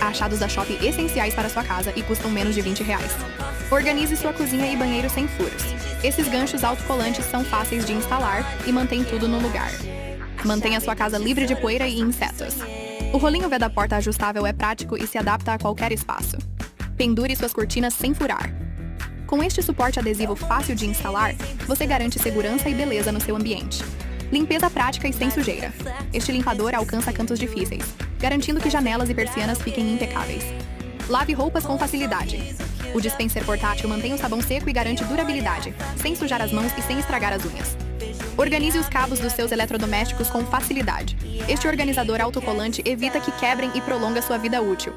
Achados da Shopee essenciais para sua casa e custam menos de R$20. Organize sua cozinha e banheiro sem furos. Esses ganchos autocolantes são fáceis de instalar e mantêm tudo no lugar. Mantenha sua casa livre de poeira e insetos. O rolinho veda-porta ajustável é prático e se adapta a qualquer espaço. Pendure suas cortinas sem furar. Com este suporte adesivo fácil de instalar, você garante segurança e beleza no seu ambiente. Limpeza prática e sem sujeira. Este limpador alcança cantos difíceis, garantindo que janelas e persianas fiquem impecáveis. Lave roupas com facilidade. O dispenser portátil mantém o sabão seco e garante durabilidade, sem sujar as mãos e sem estragar as unhas. Organize os cabos dos seus eletrodomésticos com facilidade. Este organizador autocolante evita que quebrem e prolonga sua vida útil.